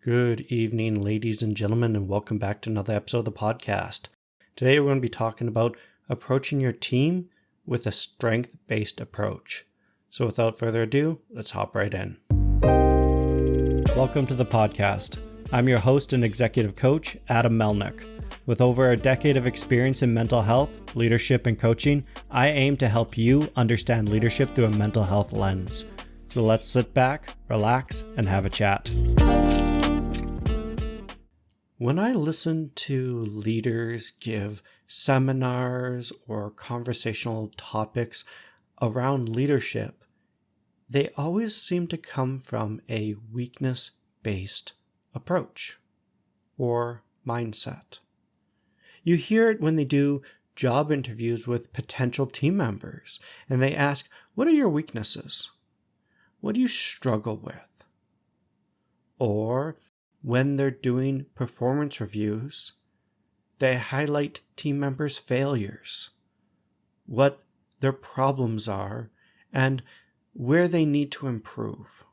Good evening, ladies and gentlemen, and welcome back to another episode of the podcast. Today we're going to be talking about approaching your team with a strength-based approach. So without further ado, let's hop right in. Welcome to the podcast. I'm your host and executive coach, Adam Melnick. With over a decade of experience in mental health, leadership, and coaching, I aim to help you understand leadership through a mental health lens. So let's sit back, relax, and have a chat. When I listen to leaders give seminars or conversational topics around leadership, they always seem to come from a weakness-based approach or mindset. You hear it when they do job interviews with potential team members, and they ask, "What are your weaknesses? What do you struggle with?" Or when they're doing performance reviews, they highlight team members' failures, what their problems are, and where they need to improve.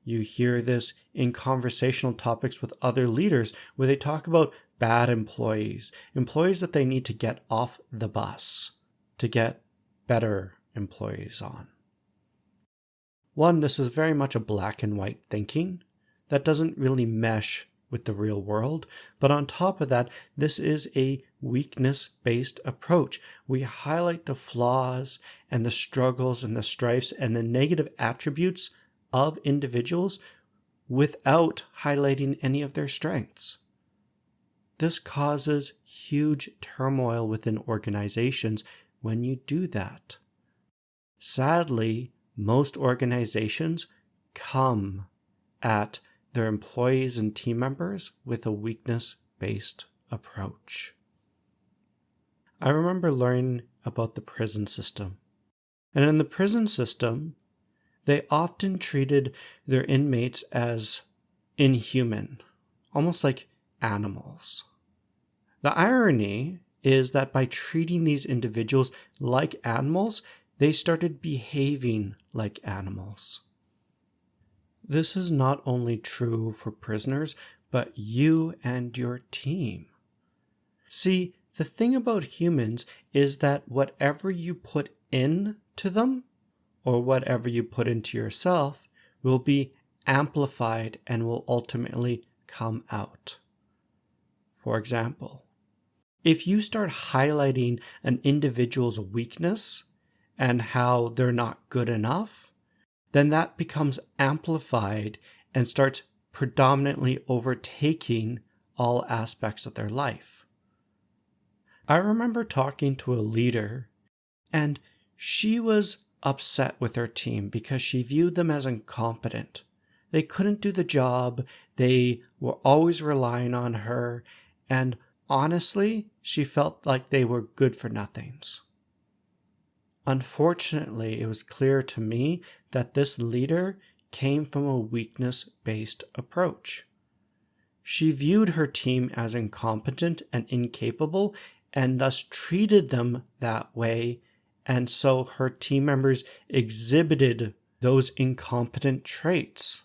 You hear this in conversational topics with other leaders where they talk about bad employees that they need to get off the bus to get better employees on. One, this is very much a black and white thinking that doesn't really mesh with the real world. But on top of that, this is a weakness-based approach. We highlight the flaws and the struggles and the strifes and the negative attributes of individuals without highlighting any of their strengths. This causes huge turmoil within organizations when you do that. Sadly, most organizations come at their employees and team members with a weakness-based approach. I remember learning about the prison system. And in the prison system, they often treated their inmates as inhuman, almost like animals. The irony is that by treating these individuals like animals, they started behaving like animals. This is not only true for prisoners, but you and your team. See, the thing about humans is that whatever you put into them, or whatever you put into yourself, will be amplified and will ultimately come out. For example, if you start highlighting an individual's weakness and how they're not good enough, then that becomes amplified and starts predominantly overtaking all aspects of their life. I remember talking to a leader, and she was upset with her team because she viewed them as incompetent. They couldn't do the job, they were always relying on her, and honestly, she felt like they were good for nothings. Unfortunately, it was clear to me that this leader came from a weakness-based approach. She viewed her team as incompetent and incapable and thus treated them that way, and so her team members exhibited those incompetent traits.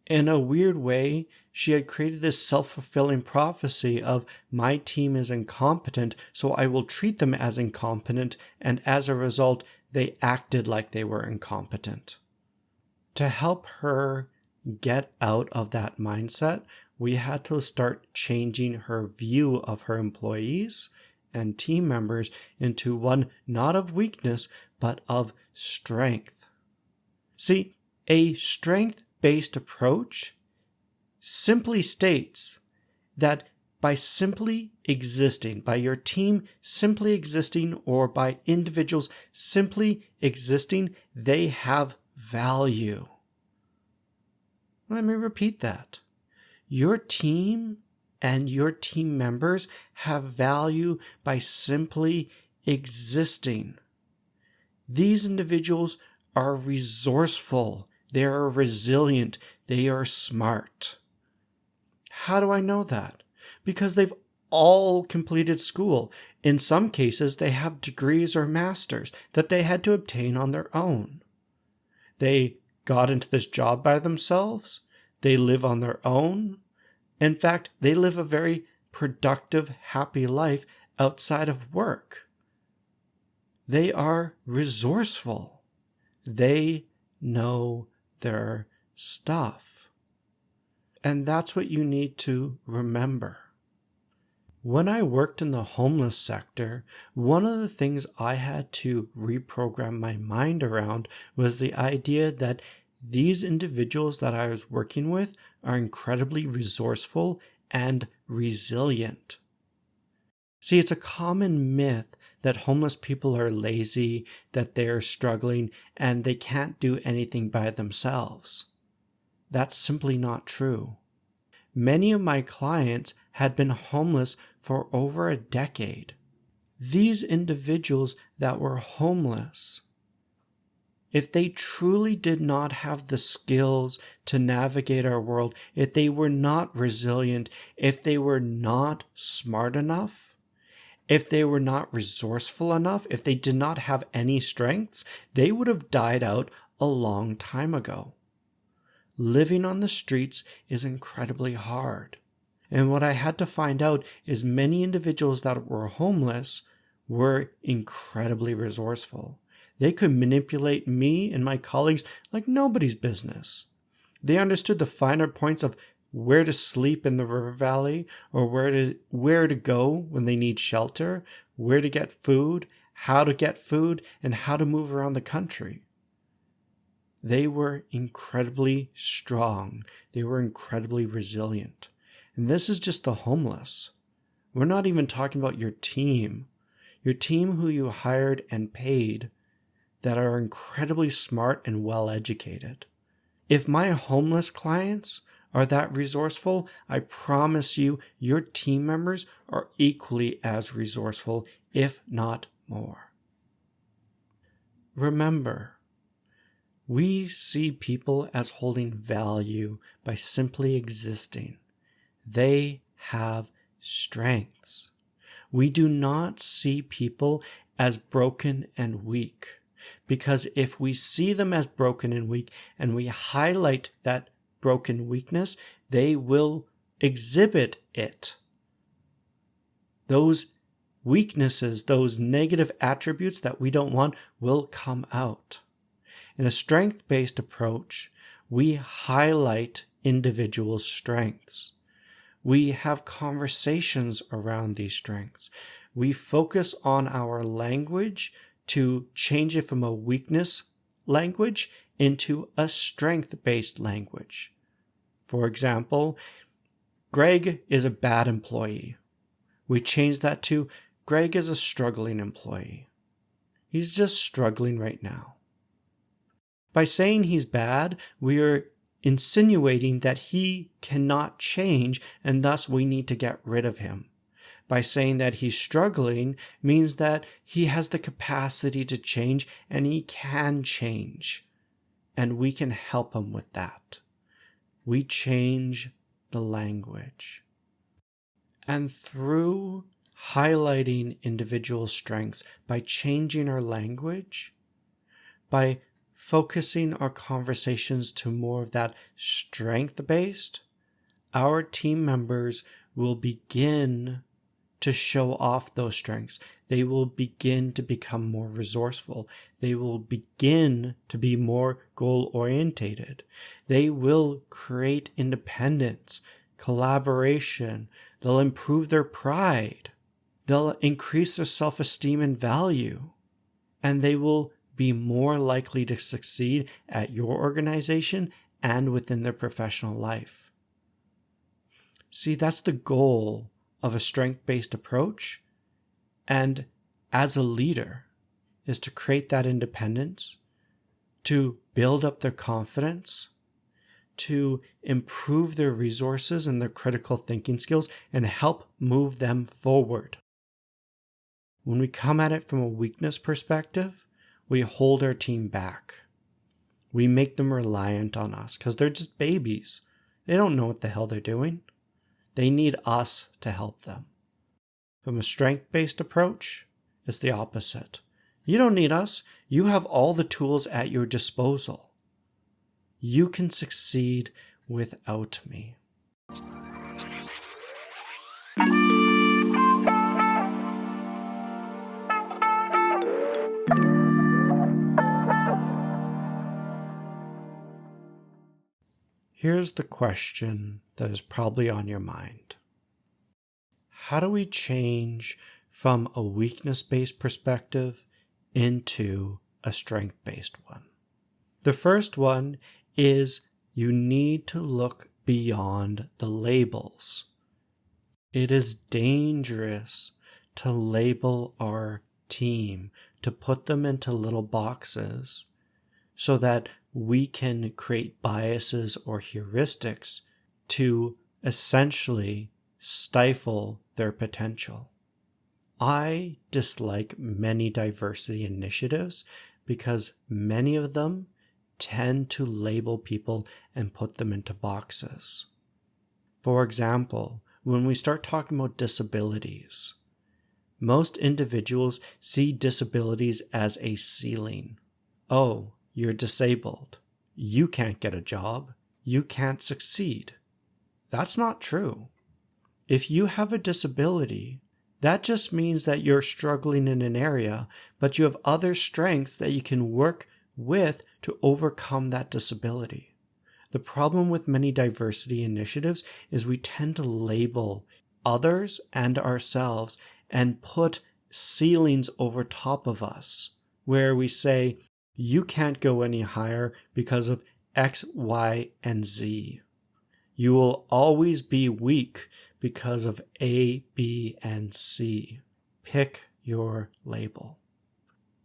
In a weird way, she had created this self-fulfilling prophecy of, my team is incompetent, so I will treat them as incompetent, and as a result, they acted like they were incompetent. To help her get out of that mindset, we had to start changing her view of her employees and team members into one not of weakness, but of strength. See, a strength-based approach simply states that by simply existing, by your team simply existing, or by individuals simply existing, they have value. Let me repeat that. Your team and your team members have value by simply existing. These individuals are resourceful, they are resilient, they are smart. How do I know that? Because they've all completed school. In some cases, they have degrees or masters that they had to obtain on their own. They got into this job by themselves. They live on their own. In fact, they live a very productive, happy life outside of work. They are resourceful. They know their stuff. And that's what you need to remember. When I worked in the homeless sector, one of the things I had to reprogram my mind around was the idea that these individuals that I was working with are incredibly resourceful and resilient. See, it's a common myth that homeless people are lazy, that they're struggling, and they can't do anything by themselves. That's simply not true. Many of my clients had been homeless for over a decade. These individuals that were homeless, if they truly did not have the skills to navigate our world, if they were not resilient, if they were not smart enough, if they were not resourceful enough, if they did not have any strengths, they would have died out a long time ago. Living on the streets is incredibly hard. And what I had to find out is many individuals that were homeless were incredibly resourceful. They could manipulate me and my colleagues like nobody's business. They understood the finer points of where to sleep in the river valley, or where to go when they need shelter, where to get food, and how to move around the country. They were incredibly strong. They were incredibly resilient. And this is just the homeless. We're not even talking about your team who you hired and paid that are incredibly smart and well educated. If my homeless clients are that resourceful, I promise you your team members are equally as resourceful, if not more. Remember, we see people as holding value by simply existing. They have strengths. We do not see people as broken and weak, because if we see them as broken and weak and we highlight that broken weakness, they will exhibit it. Those weaknesses, those negative attributes that we don't want will come out. In a strength-based approach, we highlight individuals' strengths. We have conversations around these strengths. We focus on our language to change it from a weakness language into a strength-based language. For example, Greg is a bad employee. We change that to Greg is a struggling employee. He's just struggling right now. By saying he's bad, we are insinuating that he cannot change and thus we need to get rid of him. By saying that he's struggling means that he has the capacity to change and he can change. And we can help him with that. We change the language. And through highlighting individual strengths, by changing our language, by focusing our conversations to more of that strength-based, our team members will begin to show off those strengths. They will begin to become more resourceful. They will begin to be more goal-orientated. They will create independence, collaboration. They'll improve their pride. They'll increase their self-esteem and value. And they will be more likely to succeed at your organization and within their professional life. See, that's the goal of a strength-based approach. And as a leader, is to create that independence, to build up their confidence, to improve their resources and their critical thinking skills, and help move them forward. When we come at it from a weakness perspective, we hold our team back. We make them reliant on us because they're just babies. They don't know what the hell they're doing. They need us to help them. From a strength-based approach, it's the opposite. You don't need us. You have all the tools at your disposal. You can succeed without me. Here's the question that is probably on your mind. How do we change from a weakness-based perspective into a strength-based one? The first one is you need to look beyond the labels. It is dangerous to label our team, to put them into little boxes so that we can create biases or heuristics to essentially stifle their potential. I dislike many diversity initiatives because many of them tend to label people and put them into boxes. For example, when we start talking about disabilities, most individuals see disabilities as a ceiling. Oh, you're disabled. You can't get a job. You can't succeed. That's not true. If you have a disability, that just means that you're struggling in an area, but you have other strengths that you can work with to overcome that disability. The problem with many diversity initiatives is we tend to label others and ourselves and put ceilings over top of us, where we say, you can't go any higher because of X, Y, and Z. You will always be weak because of A, B, and C. Pick your label.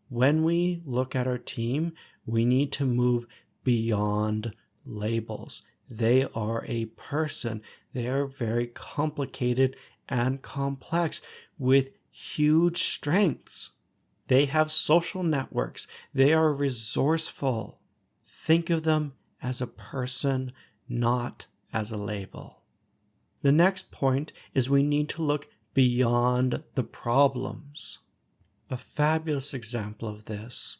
When we look at our team, we need to move beyond labels. They are a person. They are very complicated and complex with huge strengths. They have social networks. They are resourceful. Think of them as a person, not as a label. The next point is we need to look beyond the problems. A fabulous example of this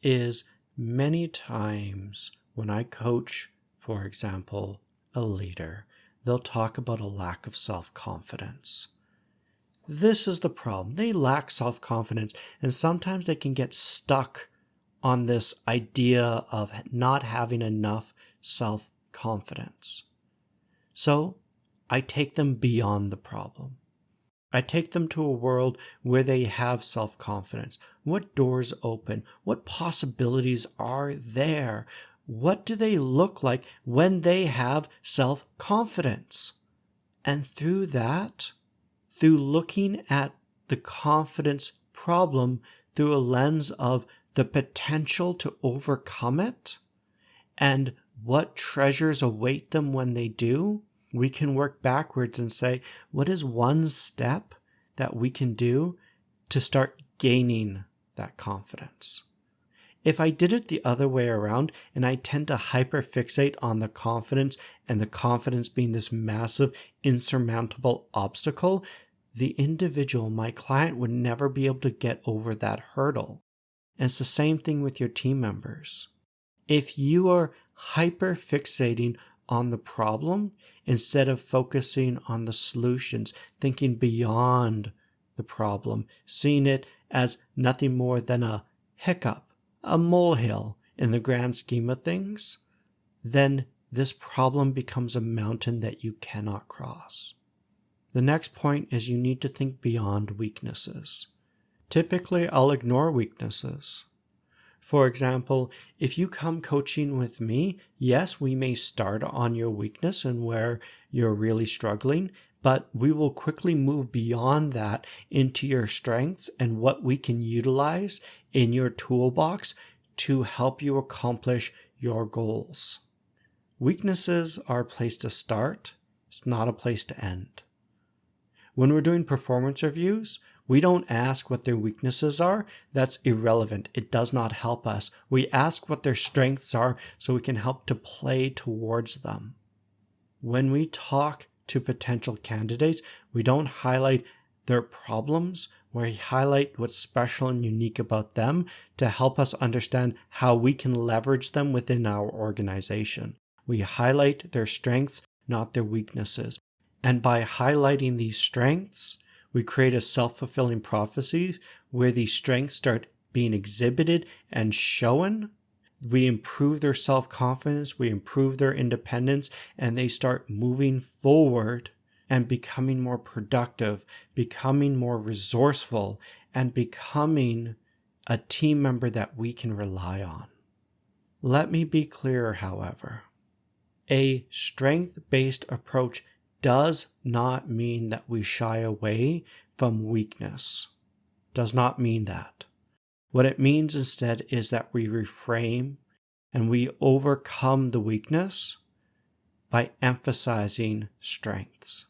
is many times when I coach, for example, a leader, they'll talk about a lack of self-confidence. This is the problem. They lack self-confidence, and sometimes they can get stuck on this idea of not having enough self-confidence. So I take them beyond the problem. I take them to a world where they have self-confidence. What doors open? What possibilities are there? What do they look like when they have self-confidence? And through that, through looking at the confidence problem through a lens of the potential to overcome it and what treasures await them when they do, we can work backwards and say, what is one step that we can do to start gaining that confidence? If I did it the other way around and I tend to hyperfixate on the confidence and the confidence being this massive insurmountable obstacle, the individual, my client, would never be able to get over that hurdle. And it's the same thing with your team members. If you are hyperfixating on the problem instead of focusing on the solutions, thinking beyond the problem, seeing it as nothing more than a hiccup, a molehill in the grand scheme of things, then this problem becomes a mountain that you cannot cross. The next point is you need to think beyond weaknesses. Typically, I'll ignore weaknesses. For example, if you come coaching with me, yes, we may start on your weakness and where you're really struggling, but we will quickly move beyond that into your strengths and what we can utilize in your toolbox to help you accomplish your goals. Weaknesses are a place to start. It's not a place to end. When we're doing performance reviews, we don't ask what their weaknesses are. That's irrelevant. It does not help us. We ask what their strengths are so we can help to play towards them. When we talk to potential candidates, we don't highlight their problems. We highlight what's special and unique about them to help us understand how we can leverage them within our organization. We highlight their strengths, not their weaknesses. And by highlighting these strengths, we create a self-fulfilling prophecy where these strengths start being exhibited and shown. We improve their self-confidence, we improve their independence, and they start moving forward and becoming more productive, becoming more resourceful, and becoming a team member that we can rely on. Let me be clear, however. A strength-based approach does not mean that we shy away from weakness. Does not mean that. What it means instead is that we reframe and we overcome the weakness by emphasizing strengths.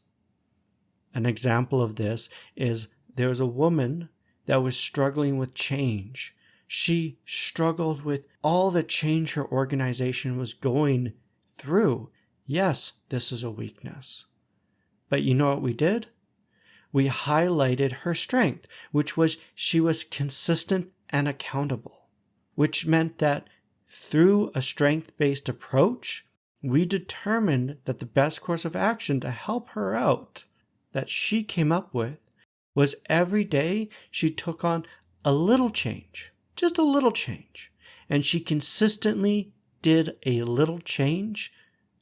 An example of this is there was a woman that was struggling with change. She struggled with all the change her organization was going through. Yes, this is a weakness. But you know what we did? We highlighted her strength, which was she was consistent and accountable, which meant that through a strength-based approach, we determined that the best course of action to help her out that she came up with was every day she took on a little change, just a little change, and she consistently did a little change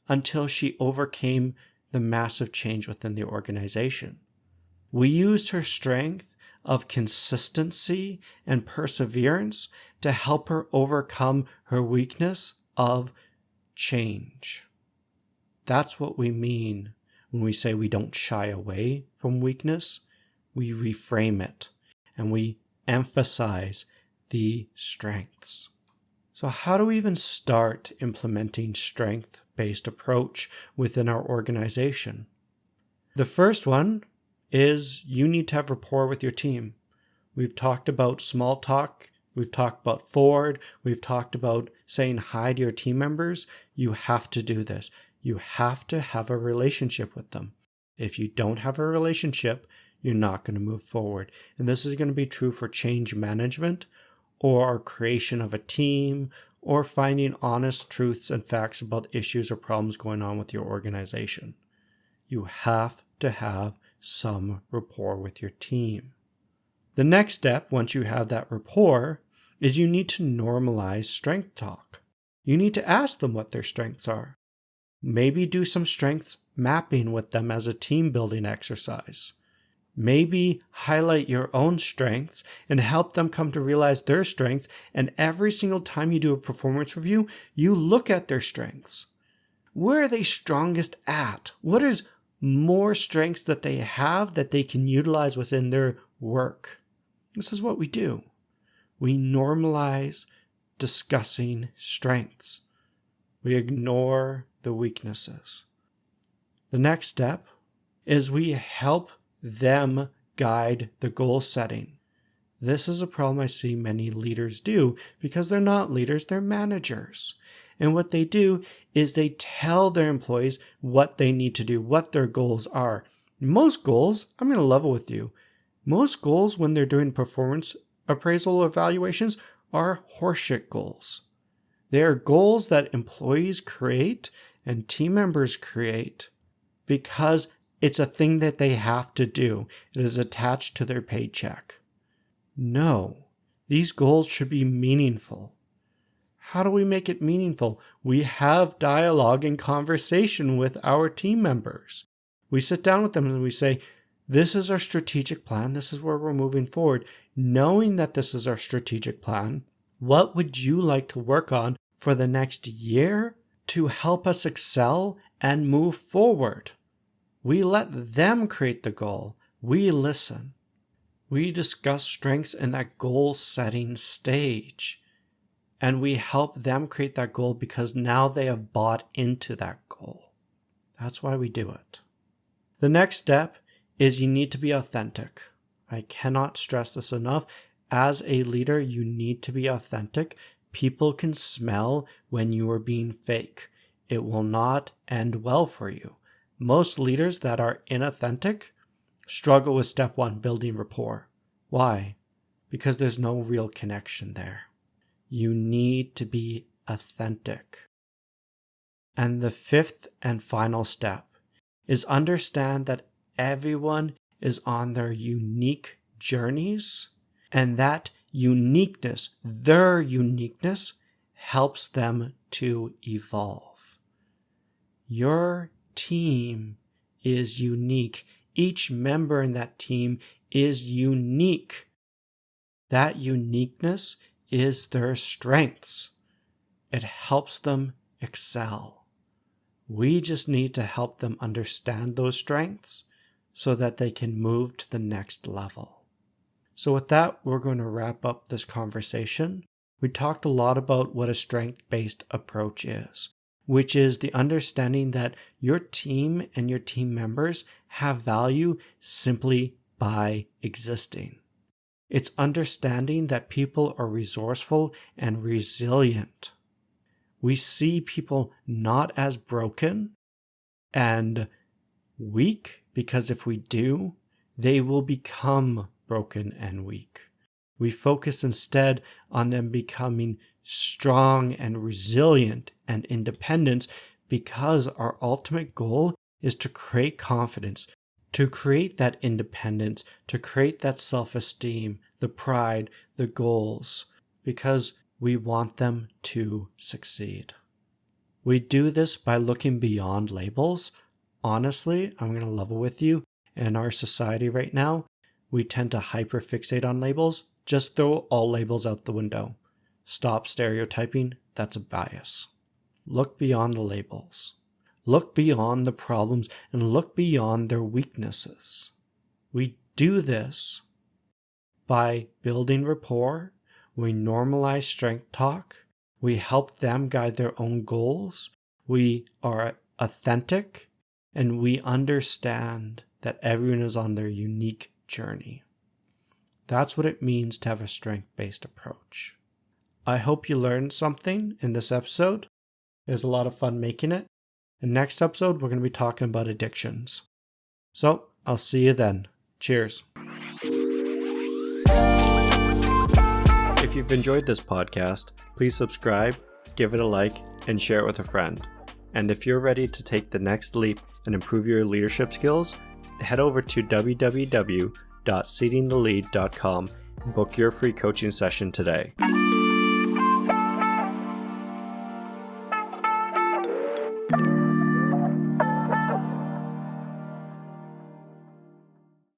until she overcame the massive change within the organization. We used her strength of consistency and perseverance to help her overcome her weakness of change. That's what we mean when we say we don't shy away from weakness. We reframe it and we emphasize the strengths. So how do we even start implementing strength-based approach within our organization? The first one is you need to have rapport with your team. We've talked about small talk. We've talked about forward. We've talked about saying hi to your team members. You have to do this. You have to have a relationship with them. If you don't have a relationship, you're not going to move forward. And this is going to be true for change management or creation of a team or finding honest truths and facts about issues or problems going on with your organization. You have to have some rapport with your team. The next step, once you have that rapport, is you need to normalize strength talk. You need to ask them what their strengths are. Maybe do some strengths mapping with them as a team building exercise. Maybe highlight your own strengths and help them come to realize their strengths. And every single time you do a performance review, you look at their strengths. Where are they strongest at? What is more strengths that they have that they can utilize within their work? This is what we do. We normalize discussing strengths. We ignore the weaknesses. The next step is we help them guide the goal setting. This is a problem I see many leaders do because they're not leaders, they're managers. And what they do is they tell their employees what they need to do, what their goals are. Most goals, I'm going to level with you, most goals when they're doing performance appraisal evaluations are horseshit goals. They are goals that employees create and team members create because it's a thing that they have to do. It is attached to their paycheck. No, these goals should be meaningful. How do we make it meaningful? We have dialogue and conversation with our team members. We sit down with them and we say, this is our strategic plan. This is where we're moving forward. Knowing that this is our strategic plan, what would you like to work on for the next year to help us excel and move forward? We let them create the goal. We listen. We discuss strengths in that goal-setting stage. And we help them create that goal because now they have bought into that goal. That's why we do it. The next step is you need to be authentic. I cannot stress this enough. As a leader, you need to be authentic. People can smell when you are being fake. It will not end well for you. Most leaders that are inauthentic struggle with step one, building rapport. Why? Because there's no real connection there. You need to be authentic. And the fifth and final step is understand that everyone is on their unique journeys, and that uniqueness, their uniqueness, helps them to evolve. Your team is unique. Each member in that team is unique. That uniqueness is their strengths. It helps them excel. We just need to help them understand those strengths so that they can move to the next level. So with that, we're going to wrap up this conversation. We talked a lot about what a strength-based approach is, which is the understanding that your team and your team members have value simply by existing. It's understanding that people are resourceful and resilient. We see people not as broken and weak, because if we do, they will become broken and weak. We focus instead on them becoming strong and resilient and independent, because our ultimate goal is to create confidence, to create that independence, to create that self-esteem, the pride, the goals, because we want them to succeed. We do this by looking beyond labels. Honestly, I'm going to level with you. In our society right now, we tend to hyperfixate on labels. Just throw all labels out the window. Stop stereotyping. That's a bias. Look beyond the labels. Look beyond the problems and look beyond their weaknesses. We do this by building rapport. We normalize strength talk. We help them guide their own goals. We are authentic, and we understand that everyone is on their unique journey. That's what it means to have a strength-based approach. I hope you learned something in this episode. It was a lot of fun making it. In the next episode, we're going to be talking about addictions. So, I'll see you then. Cheers. If you've enjoyed this podcast, please subscribe, give it a like, and share it with a friend. And if you're ready to take the next leap and improve your leadership skills, head over to www.seedingthelead.com and book your free coaching session today.